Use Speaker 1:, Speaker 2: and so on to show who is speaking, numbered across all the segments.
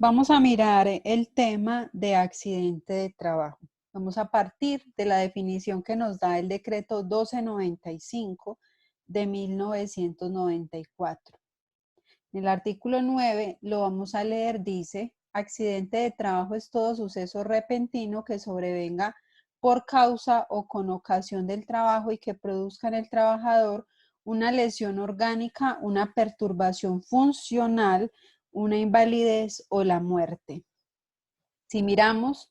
Speaker 1: Vamos a mirar el tema de accidente de trabajo. Vamos a partir de la definición que nos da el decreto 1295 de 1994. En el artículo 9 lo vamos a leer, dice: accidente de trabajo es todo suceso repentino que sobrevenga por causa o con ocasión del trabajo y que produzca en el trabajador una lesión orgánica, una perturbación funcional, una invalidez o la muerte. Si miramos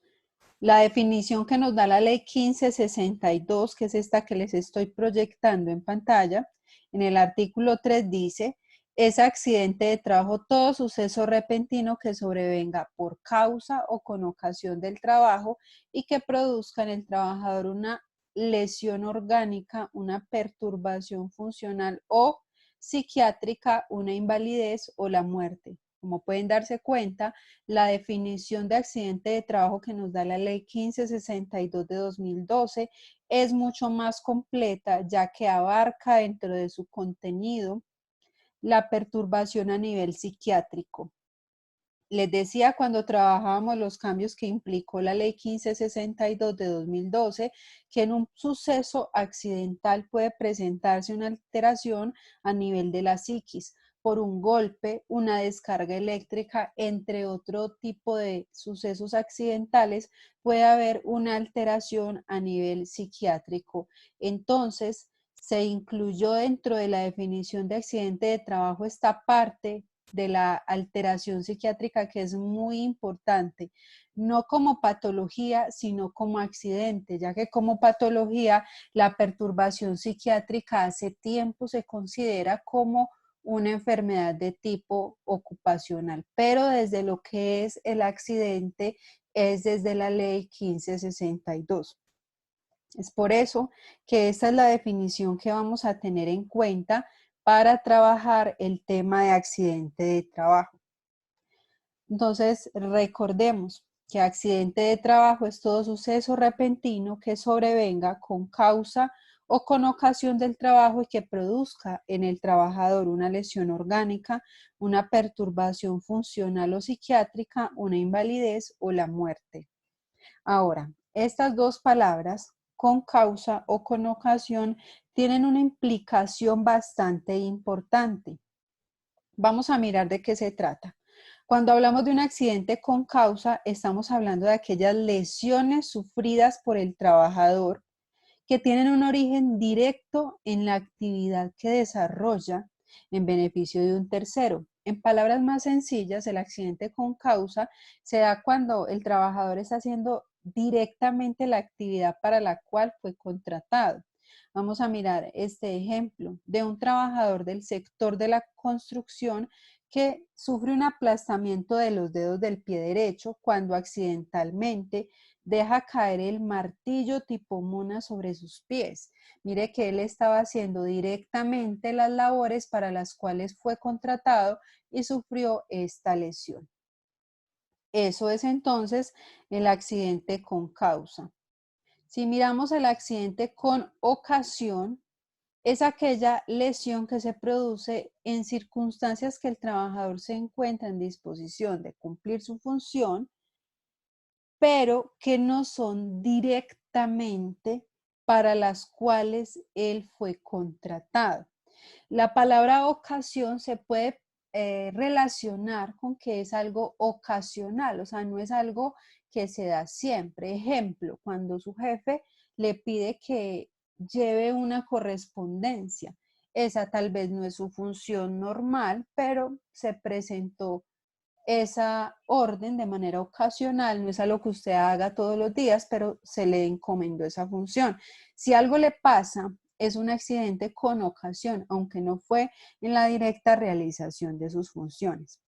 Speaker 1: la definición que nos da la ley 1562, que es esta que les estoy proyectando en pantalla, en el artículo 3 dice: es accidente de trabajo todo suceso repentino que sobrevenga por causa o con ocasión del trabajo y que produzca en el trabajador una lesión orgánica, una perturbación funcional o psiquiátrica, una invalidez o la muerte. Como pueden darse cuenta, la definición de accidente de trabajo que nos da la ley 1562 de 2012 es mucho más completa, ya que abarca dentro de su contenido la perturbación a nivel psiquiátrico. Les decía cuando trabajábamos los cambios que implicó la ley 1562 de 2012, que en un suceso accidental puede presentarse una alteración a nivel de la psiquis por un golpe, una descarga eléctrica, entre otro tipo de sucesos accidentales, puede haber una alteración a nivel psiquiátrico. Entonces, se incluyó dentro de la definición de accidente de trabajo esta parte de la alteración psiquiátrica, que es muy importante, no como patología, sino como accidente, ya que como patología la perturbación psiquiátrica hace tiempo se considera como una enfermedad de tipo ocupacional, pero desde lo que es el accidente es desde la ley 1562. Es por eso que esta es la definición que vamos a tener en cuenta para trabajar el tema de accidente de trabajo. Entonces, recordemos que accidente de trabajo es todo suceso repentino que sobrevenga con causa o con ocasión del trabajo y que produzca en el trabajador una lesión orgánica, una perturbación funcional o psiquiátrica, una invalidez o la muerte. Ahora, estas dos palabras, con causa o con ocasión, tienen una implicación bastante importante. Vamos a mirar de qué se trata. Cuando hablamos de un accidente con causa, estamos hablando de aquellas lesiones sufridas por el trabajador que tienen un origen directo en la actividad que desarrolla en beneficio de un tercero. En palabras más sencillas, el accidente con causa se da cuando el trabajador está haciendo directamente la actividad para la cual fue contratado. Vamos a mirar este ejemplo de un trabajador del sector de la construcción que sufre un aplastamiento de los dedos del pie derecho cuando accidentalmente deja caer el martillo tipo mona sobre sus pies. Mire que él estaba haciendo directamente las labores para las cuales fue contratado y sufrió esta lesión. Eso es entonces el accidente con causa. Si miramos el accidente con ocasión, es aquella lesión que se produce en circunstancias que el trabajador se encuentra en disposición de cumplir su función, pero que no son directamente para las cuales él fue contratado. La palabra ocasión se puede relacionar con que es algo ocasional, o sea, no es algo que se da siempre. Ejemplo, cuando su jefe le pide que lleve una correspondencia, esa tal vez no es su función normal, pero se presentó esa orden de manera ocasional, no es algo que usted haga todos los días, pero se le encomendó esa función. Si algo le pasa, es un accidente con ocasión, aunque no fue en la directa realización de sus funciones.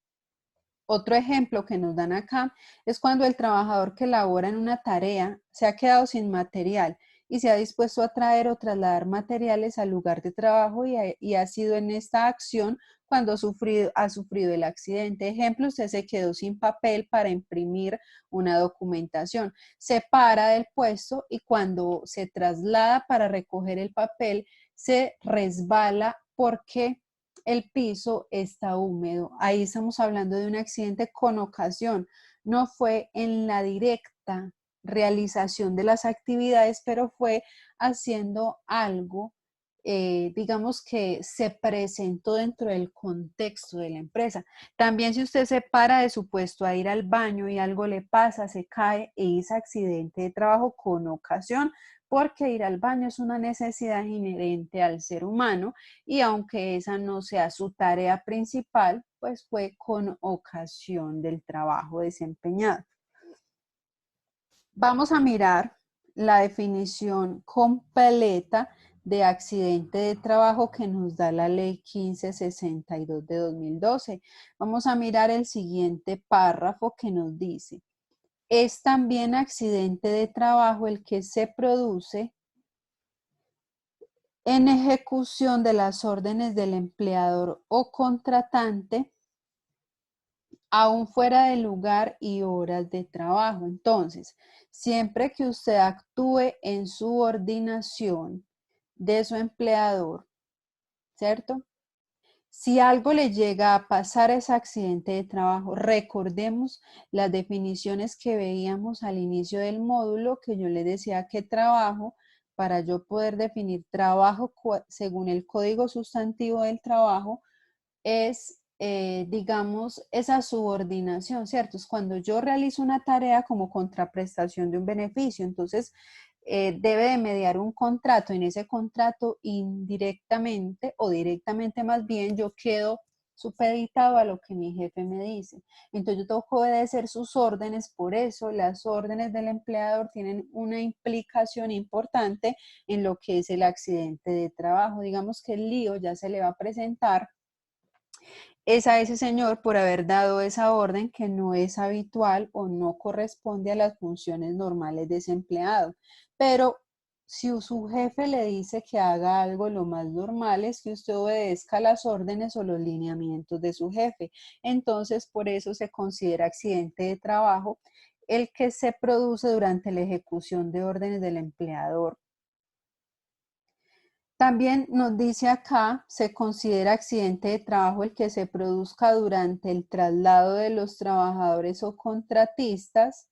Speaker 1: Otro ejemplo que nos dan acá es cuando el trabajador que labora en una tarea se ha quedado sin material y se ha dispuesto a traer o trasladar materiales al lugar de trabajo y ha sido en esta acción cuando ha sufrido el accidente. Ejemplo, usted se quedó sin papel para imprimir una documentación. Se para del puesto y cuando se traslada para recoger el papel, se resbala porque el piso está húmedo. Ahí estamos hablando de un accidente con ocasión. No fue en la directa realización de las actividades, pero fue haciendo algo, digamos que se presentó dentro del contexto de la empresa. También si usted se para de su puesto a ir al baño y algo le pasa, se cae, es accidente de trabajo con ocasión, porque ir al baño es una necesidad inherente al ser humano y aunque esa no sea su tarea principal, pues fue con ocasión del trabajo desempeñado. Vamos a mirar la definición completa de accidente de trabajo que nos da la ley 1562 de 2012. Vamos a mirar el siguiente párrafo que nos dice: es también accidente de trabajo el que se produce en ejecución de las órdenes del empleador o contratante, aún fuera del lugar y horas de trabajo. Entonces, siempre que usted actúe en subordinación de su empleador, ¿cierto? Si algo le llega a pasar ese accidente de trabajo, recordemos las definiciones que veíamos al inicio del módulo, que yo le decía que trabajo, para yo poder definir trabajo según el código sustantivo del trabajo, es, digamos, esa subordinación, ¿cierto? Es cuando yo realizo una tarea como contraprestación de un beneficio, entonces debe de mediar un contrato. En ese contrato indirectamente o directamente más bien yo quedo supeditado a lo que mi jefe me dice. Entonces yo tengo que obedecer sus órdenes, por eso las órdenes del empleador tienen una implicación importante en lo que es el accidente de trabajo. Digamos que el lío ya se le va a presentar es a ese señor por haber dado esa orden que no es habitual o no corresponde a las funciones normales de ese empleado. Pero si su jefe le dice que haga algo, lo más normal es que usted obedezca las órdenes o los lineamientos de su jefe. Entonces, por eso se considera accidente de trabajo el que se produce durante la ejecución de órdenes del empleador. También nos dice acá, se considera accidente de trabajo el que se produzca durante el traslado de los trabajadores o contratistas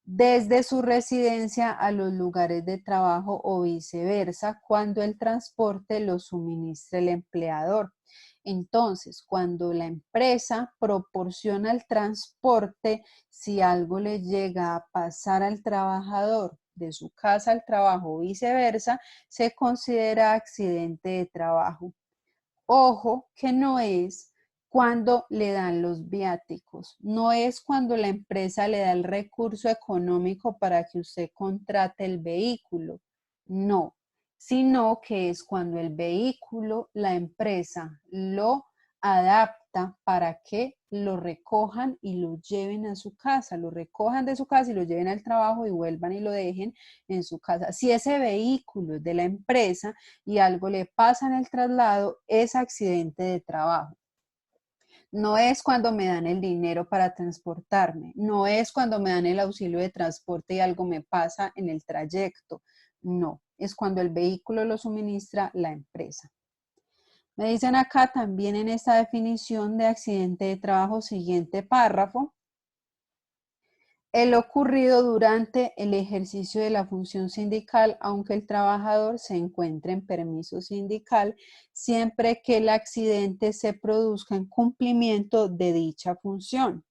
Speaker 1: desde su residencia a los lugares de trabajo o viceversa, cuando el transporte lo suministre el empleador. Entonces, cuando la empresa proporciona el transporte, si algo le llega a pasar al trabajador de su casa al trabajo o viceversa, se considera accidente de trabajo. Ojo que no es cuando le dan los viáticos, no es cuando la empresa le da el recurso económico para que usted contrate el vehículo, no, sino que es cuando el vehículo, la empresa lo adapta para que lo recojan y lo lleven a su casa, lo recojan de su casa y lo lleven al trabajo y vuelvan y lo dejen en su casa. Si ese vehículo es de la empresa y algo le pasa en el traslado, es accidente de trabajo. No es cuando me dan el dinero para transportarme, no es cuando me dan el auxilio de transporte y algo me pasa en el trayecto, no, es cuando el vehículo lo suministra la empresa. Me dicen acá también en esta definición de accidente de trabajo, siguiente párrafo, el ocurrido durante el ejercicio de la función sindical, aunque el trabajador se encuentre en permiso sindical, siempre que el accidente se produzca en cumplimiento de dicha función.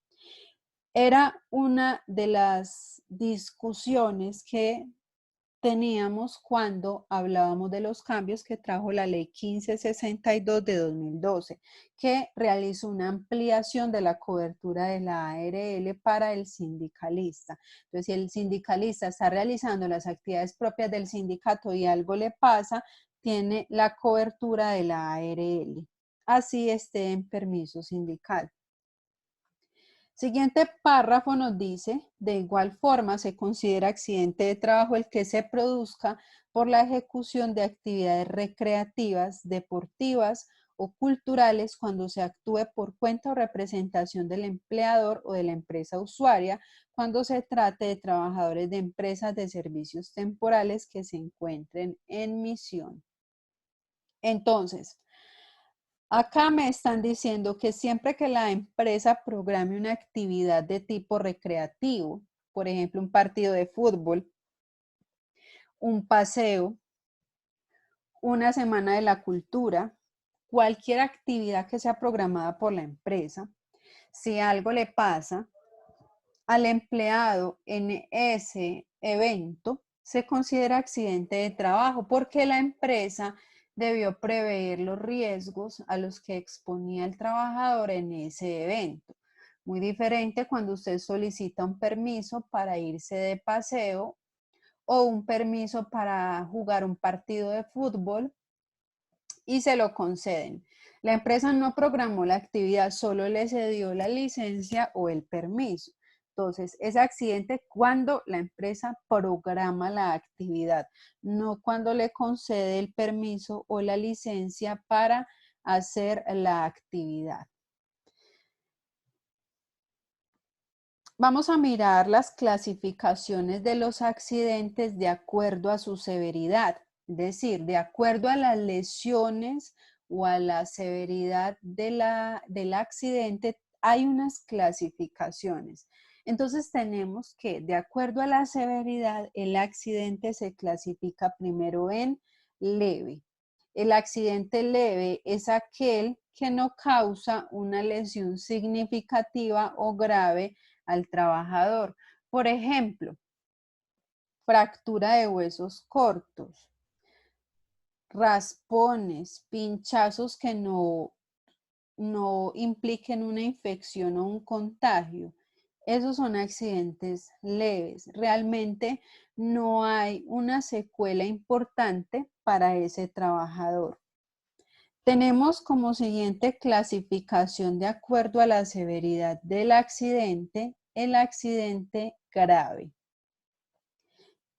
Speaker 1: Era una de las discusiones que teníamos cuando hablábamos de los cambios que trajo la ley 1562 de 2012, que realizó una ampliación de la cobertura de la ARL para el sindicalista. Entonces, si el sindicalista está realizando las actividades propias del sindicato y algo le pasa, tiene la cobertura de la ARL. Así esté en permiso sindical. Siguiente párrafo nos dice, de igual forma se considera accidente de trabajo el que se produzca por la ejecución de actividades recreativas, deportivas o culturales cuando se actúe por cuenta o representación del empleador o de la empresa usuaria, cuando se trate de trabajadores de empresas de servicios temporales que se encuentren en misión. Entonces, Acá me están diciendo que siempre que la empresa programe una actividad de tipo recreativo, por ejemplo, un partido de fútbol, un paseo, una semana de la cultura, cualquier actividad que sea programada por la empresa, si algo le pasa al empleado en ese evento, se considera accidente de trabajo porque la empresa debió prever los riesgos a los que exponía el trabajador en ese evento. Muy diferente cuando usted solicita un permiso para irse de paseo o un permiso para jugar un partido de fútbol y se lo conceden. La empresa no programó la actividad, solo le cedió la licencia o el permiso. Entonces, es accidente cuando la empresa programa la actividad, no cuando le concede el permiso o la licencia para hacer la actividad. Vamos a mirar las clasificaciones de los accidentes de acuerdo a su severidad, es decir, de acuerdo a las lesiones o a la severidad del accidente, hay unas clasificaciones. Entonces tenemos que, de acuerdo a la severidad, el accidente se clasifica primero en leve. El accidente leve es aquel que no causa una lesión significativa o grave al trabajador. Por ejemplo, fractura de huesos cortos, raspones, pinchazos que no impliquen una infección o un contagio. Esos son accidentes leves. Realmente no hay una secuela importante para ese trabajador. Tenemos como siguiente clasificación de acuerdo a la severidad del accidente, el accidente grave.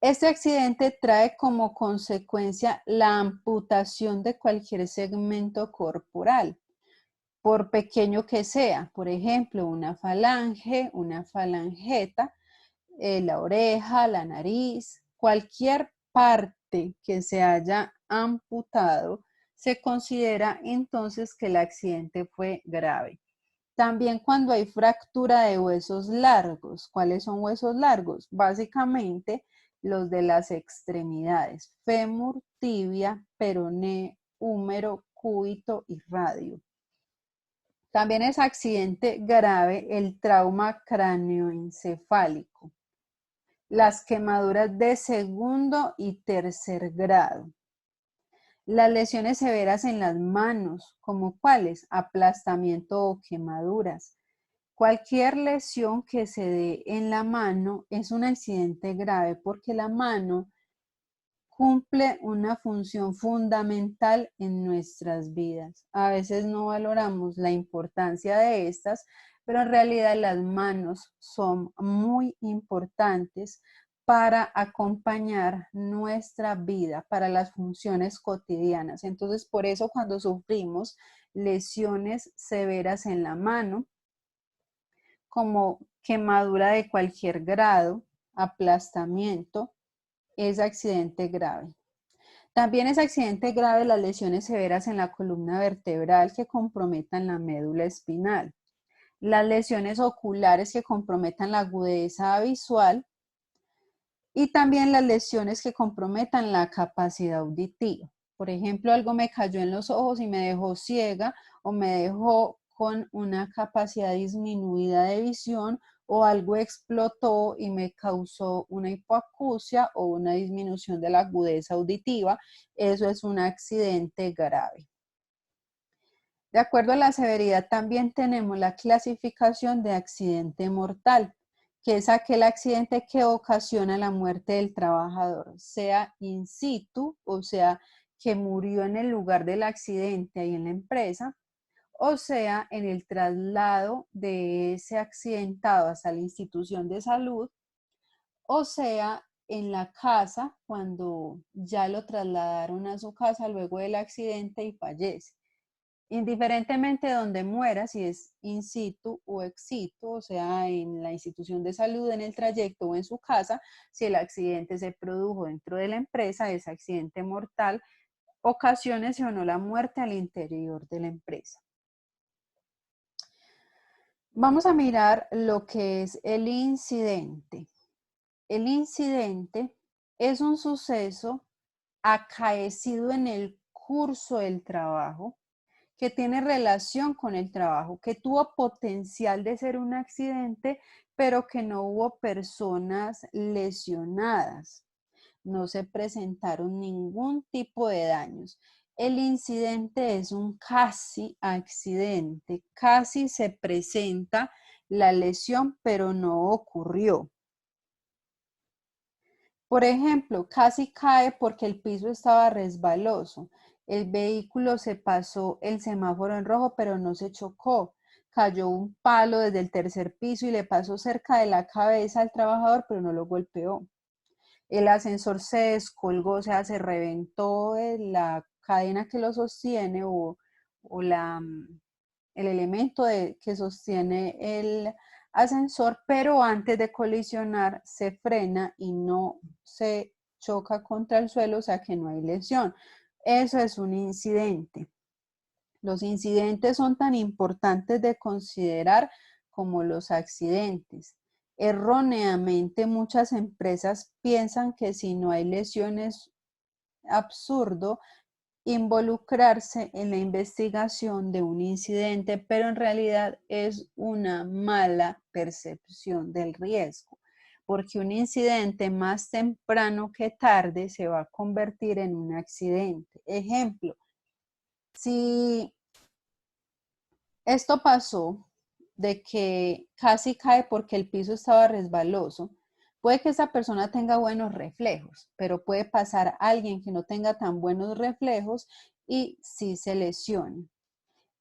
Speaker 1: Este accidente trae como consecuencia la amputación de cualquier segmento corporal, por pequeño que sea, por ejemplo, una falange, una falangeta, la oreja, la nariz, cualquier parte que se haya amputado, se considera entonces que el accidente fue grave. También cuando hay fractura de huesos largos. ¿Cuáles son huesos largos? Básicamente los de las extremidades, fémur, tibia, peroné, húmero, cúbito y radio. También es accidente grave el trauma cráneoencefálico, las quemaduras de segundo y tercer grado. Las lesiones severas en las manos, como cuáles, aplastamiento o quemaduras. Cualquier lesión que se dé en la mano es un accidente grave porque la mano cumple una función fundamental en nuestras vidas. A veces no valoramos la importancia de estas, pero en realidad las manos son muy importantes para acompañar nuestra vida, para las funciones cotidianas. Entonces, por eso cuando sufrimos lesiones severas en la mano, como quemadura de cualquier grado, aplastamiento, es accidente grave. También es accidente grave las lesiones severas en la columna vertebral que comprometan la médula espinal. Las lesiones oculares que comprometan la agudeza visual y también las lesiones que comprometan la capacidad auditiva. Por ejemplo, algo me cayó en los ojos y me dejó ciega o me dejó con una capacidad disminuida de visión o algo explotó y me causó una hipoacusia o una disminución de la agudeza auditiva. Eso es un accidente grave. De acuerdo a la severidad, también tenemos la clasificación de accidente mortal, que es aquel accidente que ocasiona la muerte del trabajador, sea in situ, o sea, que murió en el lugar del accidente ahí en la empresa, o sea, en el traslado de ese accidentado hasta la institución de salud, o sea, en la casa cuando ya lo trasladaron a su casa luego del accidente y fallece. Indiferentemente de donde muera, si es in situ o ex situ, o sea, en la institución de salud, en el trayecto o en su casa, si el accidente se produjo dentro de la empresa, es accidente mortal ocasione o no la muerte al interior de la empresa. Vamos a mirar lo que es el incidente. El incidente es un suceso acaecido en el curso del trabajo, que tiene relación con el trabajo, que tuvo potencial de ser un accidente, pero que no hubo personas lesionadas. No se presentaron ningún tipo de daños. El incidente es un casi accidente, casi se presenta la lesión, pero no ocurrió. Por ejemplo, casi cae porque el piso estaba resbaloso. El vehículo se pasó el semáforo en rojo, pero no se chocó. Cayó un palo desde el tercer piso y le pasó cerca de la cabeza al trabajador, pero no lo golpeó. El ascensor se descolgó, o sea, se reventó la cadena que lo sostiene o el elemento que sostiene el ascensor, pero antes de colisionar se frena y no se choca contra el suelo, o sea que no hay lesión. Eso es un incidente. Los incidentes son tan importantes de considerar como los accidentes. Erróneamente, muchas empresas piensan que si no hay lesiones, absurdo involucrarse en la investigación de un incidente, pero en realidad es una mala percepción del riesgo, porque un incidente más temprano que tarde se va a convertir en un accidente. Ejemplo, si esto pasó de que casi cae porque el piso estaba resbaloso, puede que esa persona tenga buenos reflejos, pero puede pasar alguien que no tenga tan buenos reflejos y sí se lesione.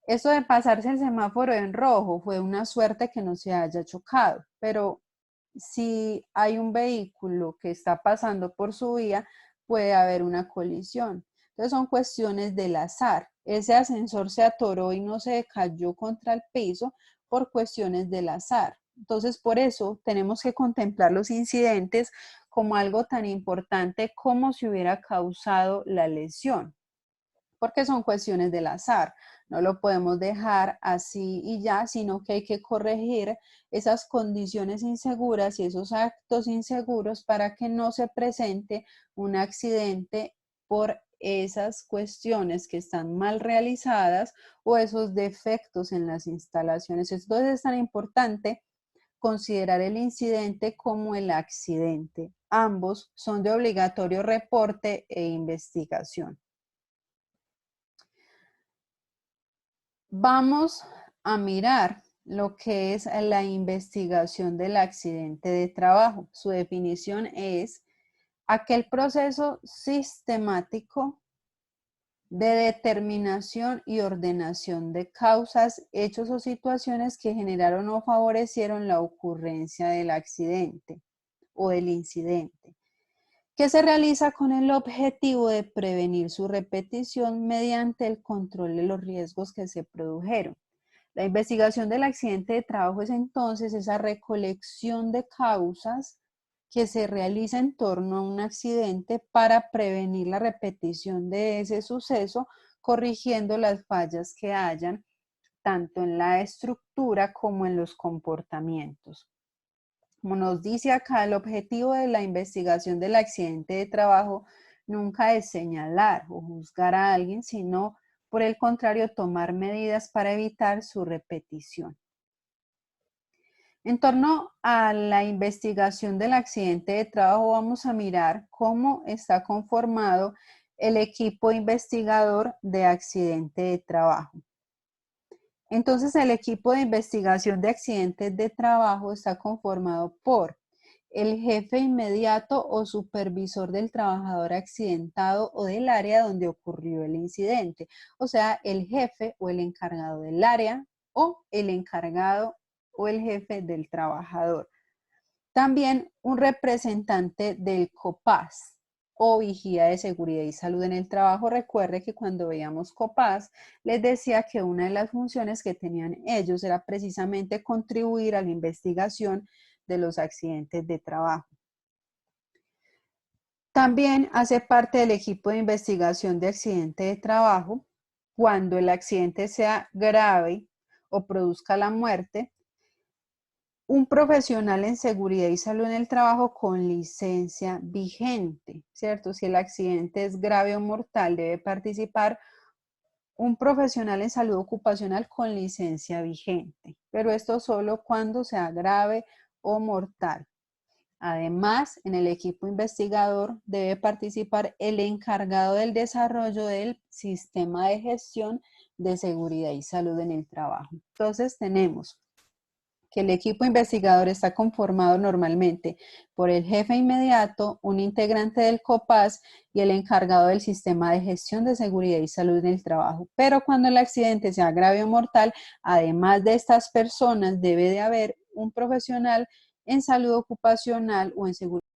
Speaker 1: Eso de pasarse el semáforo en rojo fue una suerte que no se haya chocado, pero si hay un vehículo que está pasando por su vía, puede haber una colisión. Entonces son cuestiones del azar. Ese ascensor se atoró y no se cayó contra el piso por cuestiones del azar. Entonces por eso tenemos que contemplar los incidentes como algo tan importante como si hubiera causado la lesión, porque son cuestiones del azar. No lo podemos dejar así y ya, sino que hay que corregir esas condiciones inseguras y esos actos inseguros para que no se presente un accidente por esas cuestiones que están mal realizadas o esos defectos en las instalaciones. Entonces es tan importante considerar el incidente como el accidente. Ambos son de obligatorio reporte e investigación. Vamos a mirar lo que es la investigación del accidente de trabajo. Su definición es aquel proceso sistemático de determinación y ordenación de causas, hechos o situaciones que generaron o favorecieron la ocurrencia del accidente o del incidente, que se realiza con el objetivo de prevenir su repetición mediante el control de los riesgos que se produjeron. La investigación del accidente de trabajo es entonces esa recolección de causas que se realiza en torno a un accidente para prevenir la repetición de ese suceso, corrigiendo las fallas que hayan tanto en la estructura como en los comportamientos. Como nos dice acá, el objetivo de la investigación del accidente de trabajo nunca es señalar o juzgar a alguien, sino por el contrario, tomar medidas para evitar su repetición. En torno a la investigación del accidente de trabajo, vamos a mirar cómo está conformado el equipo investigador de accidente de trabajo. Entonces, el equipo de investigación de accidentes de trabajo está conformado por el jefe inmediato o supervisor del trabajador accidentado o del área donde ocurrió el incidente. O sea, el jefe o el encargado del área o el encargado o el jefe del trabajador. También un representante del COPAS o Vigía de Seguridad y Salud en el Trabajo. Recuerde que cuando veíamos COPAS, les decía que una de las funciones que tenían ellos era precisamente contribuir a la investigación de los accidentes de trabajo. También hace parte del equipo de investigación de accidente de trabajo cuando el accidente sea grave o produzca la muerte, un profesional en seguridad y salud en el trabajo con licencia vigente, ¿cierto? Si el accidente es grave o mortal, debe participar un profesional en salud ocupacional con licencia vigente, pero esto solo cuando sea grave o mortal. Además, en el equipo investigador debe participar el encargado del desarrollo del sistema de gestión de seguridad y salud en el trabajo. Entonces, tenemos que el equipo investigador está conformado normalmente por el jefe inmediato, un integrante del COPAS y el encargado del sistema de gestión de seguridad y salud en el trabajo. Pero cuando el accidente sea grave o mortal, además de estas personas, debe de haber un profesional en salud ocupacional o en seguridad